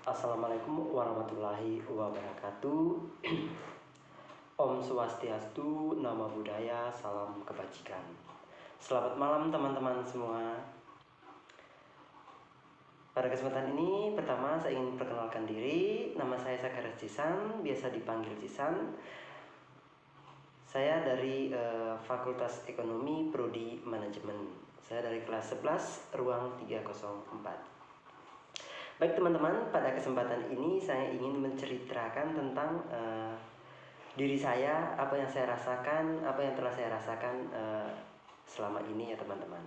Assalamualaikum warahmatullahi wabarakatuh. Om Swastiastu, Namo Buddhaya, salam kebajikan. Selamat malam teman-teman semua. Pada kesempatan ini, pertama saya ingin perkenalkan diri. Nama saya Sakaras Cisan, biasa dipanggil Cisan. Saya dari Fakultas Ekonomi Prodi Manajemen. Saya dari kelas 11, ruang 304. Baik teman-teman, pada kesempatan ini saya ingin menceritakan tentang diri saya, apa yang saya rasakan, apa yang telah saya rasakan selama ini ya teman-teman.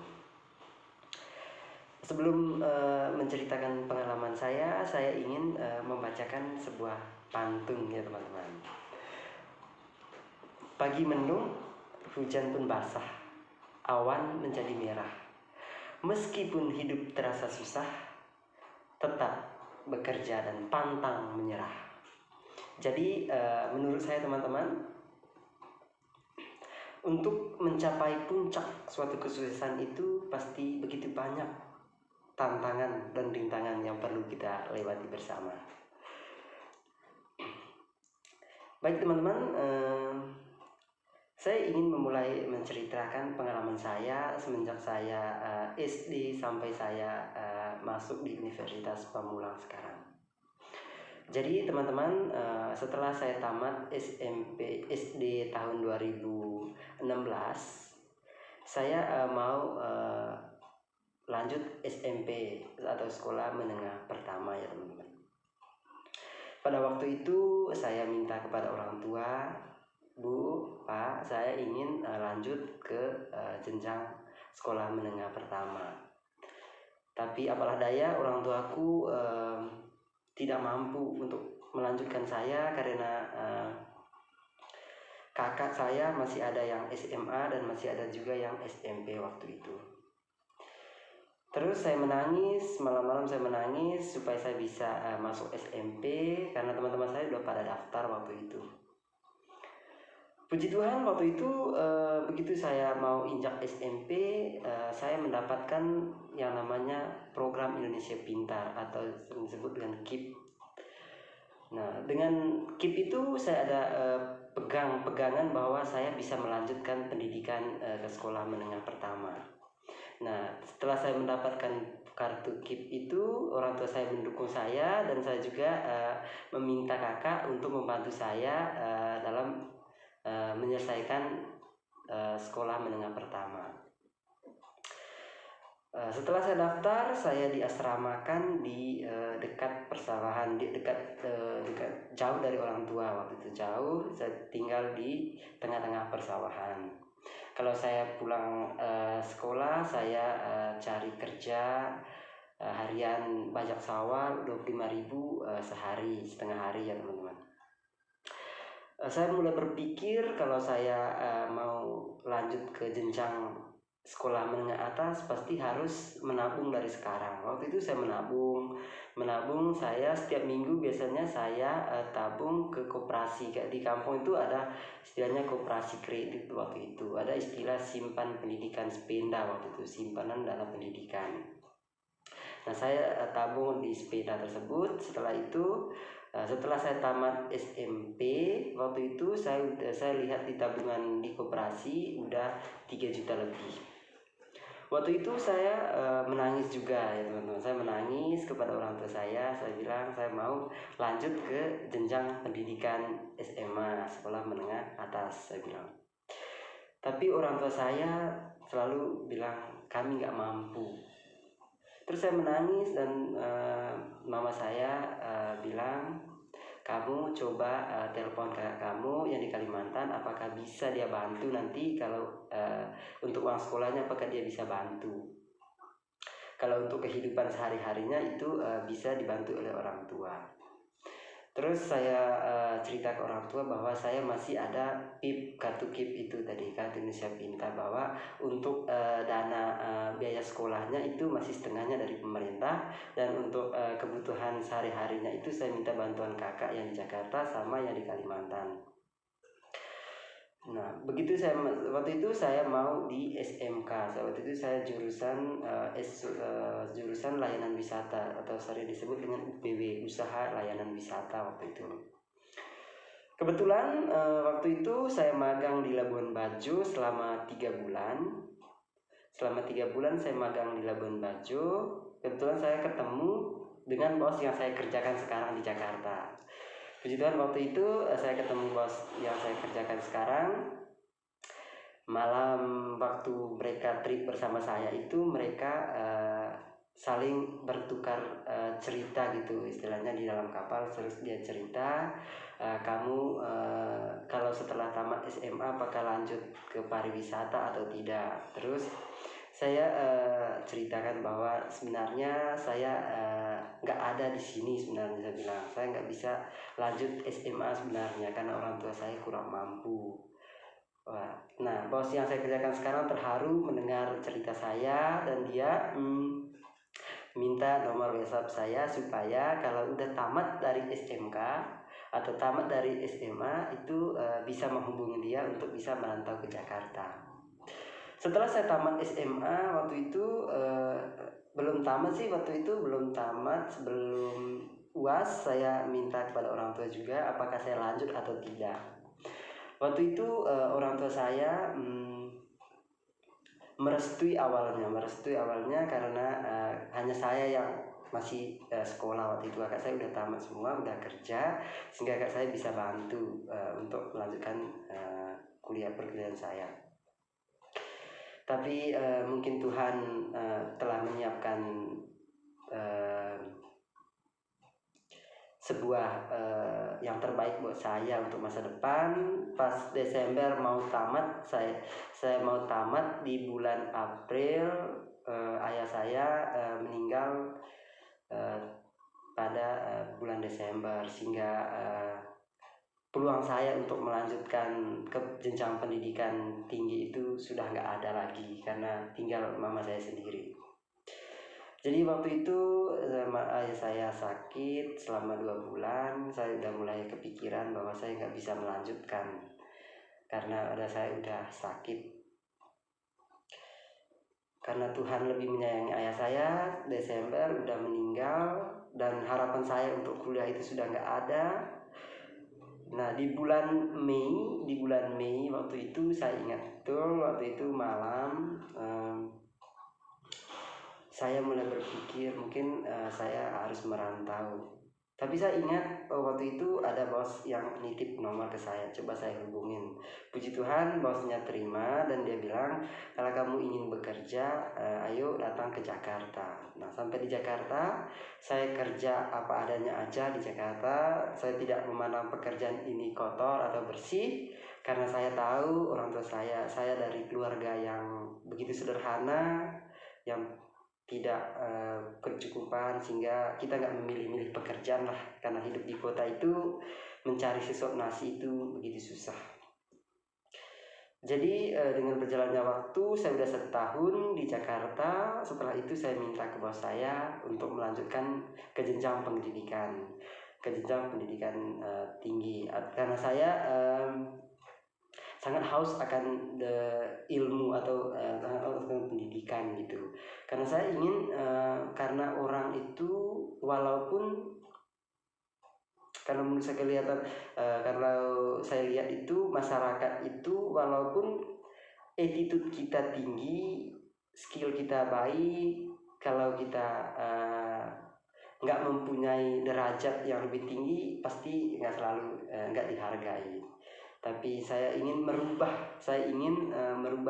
Sebelum menceritakan pengalaman saya ingin membacakan sebuah pantun ya teman-teman. Pagi mendung, hujan pun basah, awan menjadi merah. Meskipun hidup terasa susah, tetap bekerja dan pantang menyerah. Jadi menurut saya teman-teman, untuk mencapai puncak suatu kesuksesan itu pasti begitu banyak tantangan dan rintangan yang perlu kita lewati bersama. Baik teman-teman, saya ingin memulai menceritakan pengalaman saya semenjak saya SD sampai saya masuk di Universitas Pamulang sekarang. Jadi teman-teman, setelah saya tamat SD tahun 2016, saya mau lanjut SMP atau sekolah menengah pertama ya teman-teman. Pada waktu itu saya minta kepada orang tua, Bu, Pak, saya ingin lanjut ke jenjang sekolah menengah pertama. Tapi apalah daya, orang tuaku tidak mampu untuk melanjutkan saya karena kakak saya masih ada yang SMA dan masih ada juga yang SMP waktu itu. Terus saya menangis, malam-malam saya menangis supaya saya bisa masuk SMP karena teman-teman saya sudah pada daftar waktu itu. Puji Tuhan waktu itu begitu saya mau injak SMP, saya mendapatkan yang namanya program Indonesia Pintar atau disebut dengan KIP. Nah, dengan KIP itu saya ada pegangan bahwa saya bisa melanjutkan pendidikan ke sekolah menengah pertama. Nah, setelah saya mendapatkan kartu KIP itu, orang tua saya mendukung saya dan saya juga meminta kakak untuk membantu saya dalam menyelesaikan sekolah menengah pertama. Setelah saya daftar, saya diasramakan di dekat persawahan, dekat jauh dari orang tua waktu itu jauh. Saya tinggal di tengah-tengah persawahan. Kalau saya pulang sekolah, saya cari kerja harian bajak sawah 25.000 sehari, setengah hari ya teman-teman. Saya mulai berpikir kalau saya mau lanjut ke jenjang sekolah menengah atas pasti harus menabung dari sekarang. Waktu itu saya menabung saya setiap minggu biasanya saya tabung ke koperasi. Kayak di kampung itu ada istilahnya koperasi kredit waktu itu. Ada istilah simpan pendidikan sepeda waktu itu, simpanan dana pendidikan. Nah, saya tabung di sepeda tersebut. Setelah saya tamat SMP, waktu itu saya lihat di tabungan di koperasi udah 3 juta lebih. Waktu itu saya menangis juga ya teman-teman. Saya menangis kepada orang tua saya bilang saya mau lanjut ke jenjang pendidikan SMA, sekolah menengah atas, saya bilang. Tapi orang tua saya selalu bilang kami nggak mampu. Terus saya menangis dan mama saya bilang, kamu coba telepon kakak kamu yang di Kalimantan, apakah bisa dia bantu nanti kalau untuk uang sekolahnya apakah dia bisa bantu. Kalau untuk kehidupan sehari-harinya itu bisa dibantu oleh orang tua. Terus saya cerita ke orang tua bahwa saya masih ada PIP, kartu KIP itu tadi, kartu Indonesia Pintar, bahwa untuk dana biaya sekolahnya itu masih setengahnya dari pemerintah, dan untuk kebutuhan sehari-harinya itu saya minta bantuan kakak yang di Jakarta sama yang di Kalimantan. Nah, begitu waktu itu saya mau di SMK. Waktu itu saya jurusan layanan wisata, atau sering disebut dengan UPW, usaha layanan wisata waktu itu. Kebetulan waktu itu saya magang di Labuan Bajo selama 3 bulan. Selama 3 bulan saya magang di Labuan Bajo. Kebetulan saya ketemu dengan bos yang saya kerjakan sekarang di Jakarta. Puji Tuhan, waktu itu saya ketemu bos yang saya kerjakan sekarang. Malam waktu mereka trip bersama saya itu, mereka saling bertukar cerita gitu, istilahnya di dalam kapal. Terus dia cerita, kamu kalau setelah tamat SMA apakah lanjut ke pariwisata atau tidak. Terus saya ceritakan bahwa sebenarnya saya nggak ada di sini. Sebenarnya saya bilang saya nggak bisa lanjut SMA sebenarnya karena orang tua saya kurang mampu. Nah, bos yang saya kerjakan sekarang terharu mendengar cerita saya, dan dia minta nomor WhatsApp saya supaya kalau udah tamat dari SMK atau tamat dari SMA itu bisa menghubungi dia untuk bisa merantau ke Jakarta. Setelah saya tamat SMA waktu itu belum tamat sih, waktu itu belum tamat, sebelum UAS saya minta kepada orang tua juga apakah saya lanjut atau tidak. Waktu itu orang tua saya merestui awalnya karena hanya saya yang masih sekolah waktu itu. Kakak saya udah tamat semua, udah kerja, sehingga kakak saya bisa bantu untuk melanjutkan kuliah perkuliahan saya. Tapi mungkin Tuhan telah menyiapkan sebuah yang terbaik buat saya untuk masa depan. Pas Desember mau tamat, saya mau tamat di bulan April, ayah saya meninggal pada bulan Desember, sehingga peluang saya untuk melanjutkan ke jenjang pendidikan tinggi itu sudah nggak ada lagi karena tinggal mama saya sendiri. Jadi waktu itu ayah saya sakit selama 2 bulan. Saya udah mulai kepikiran bahwa saya nggak bisa melanjutkan karena saya udah sakit. Karena Tuhan lebih menyayangi ayah saya, Desember udah meninggal, dan harapan saya untuk kuliah itu sudah nggak ada. Nah, di bulan Mei waktu itu saya ingat betul, waktu itu malam saya mulai berpikir mungkin saya harus merantau. Tapi saya ingat waktu itu ada bos yang nitip nomor ke saya, coba saya hubungin. Puji Tuhan, bosnya terima dan dia bilang, kalau kamu ingin bekerja, ayo datang ke Jakarta. Nah, sampai di Jakarta, saya kerja apa adanya aja di Jakarta. Saya tidak memandang pekerjaan ini kotor atau bersih, karena saya tahu orang tua saya dari keluarga yang begitu sederhana, yang tidak kecukupan, sehingga kita nggak memilih-milih pekerjaan lah, karena hidup di kota itu mencari sesuap nasi itu begitu susah. Jadi dengan berjalannya waktu, saya sudah 1 tahun di Jakarta. Setelah itu saya minta ke bos saya untuk melanjutkan ke jenjang pendidikan tinggi, karena saya sangat haus akan ilmu atau sangat haus akan pendidikan gitu. Karena saya ingin karena orang itu walaupun karena menurut saya kelihatan kalau saya lihat itu masyarakat itu walaupun attitude kita tinggi, skill kita baik, kalau kita nggak mempunyai derajat yang lebih tinggi pasti nggak selalu nggak dihargai. Tapi saya ingin merubah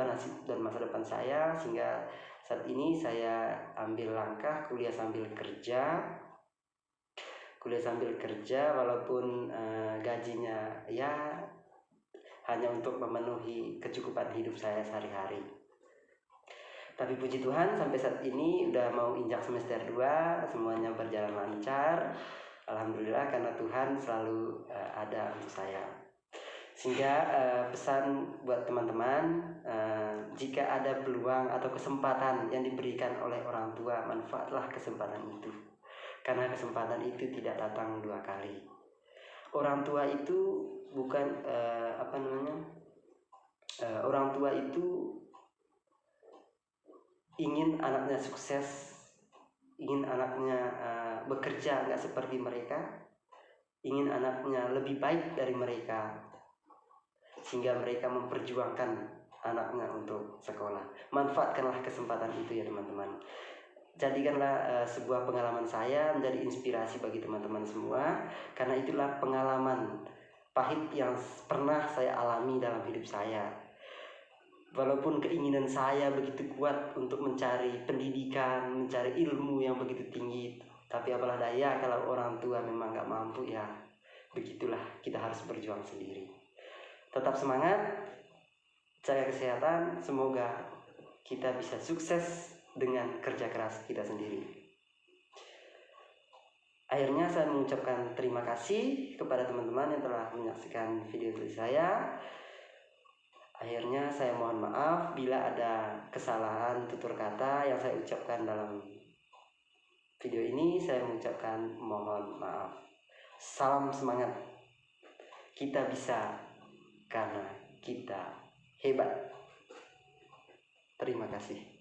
nasib dan masa depan saya, sehingga saat ini saya ambil langkah kuliah sambil kerja walaupun gajinya ya hanya untuk memenuhi kecukupan hidup saya sehari-hari. Tapi puji Tuhan sampai saat ini udah mau injak semester 2, semuanya berjalan lancar. Alhamdulillah, karena Tuhan selalu ada untuk saya. Sehingga pesan buat teman-teman, jika ada peluang atau kesempatan yang diberikan oleh orang tua, manfaatlah kesempatan itu, karena kesempatan itu tidak datang 2 kali. Orang tua itu bukan orang tua itu ingin anaknya sukses, ingin anaknya bekerja nggak seperti mereka, ingin anaknya lebih baik dari mereka, sehingga mereka memperjuangkan anaknya untuk sekolah. Manfaatkanlah kesempatan itu ya teman-teman. Jadikanlah sebuah pengalaman saya menjadi inspirasi bagi teman-teman semua, karena itulah pengalaman pahit yang pernah saya alami dalam hidup saya. Walaupun keinginan saya begitu kuat untuk mencari pendidikan, mencari ilmu yang begitu tinggi, tapi apalah daya kalau orang tua memang nggak mampu, ya begitulah, kita harus berjuang sendiri. Tetap semangat, jaga kesehatan, semoga kita bisa sukses dengan kerja keras kita sendiri. Akhirnya saya mengucapkan terima kasih kepada teman-teman yang telah menyaksikan video dari saya. Akhirnya saya mohon maaf bila ada kesalahan tutur kata yang saya ucapkan dalam video ini. Saya mengucapkan mohon maaf. Salam semangat. Kita bisa karena kita hebat. Terima kasih.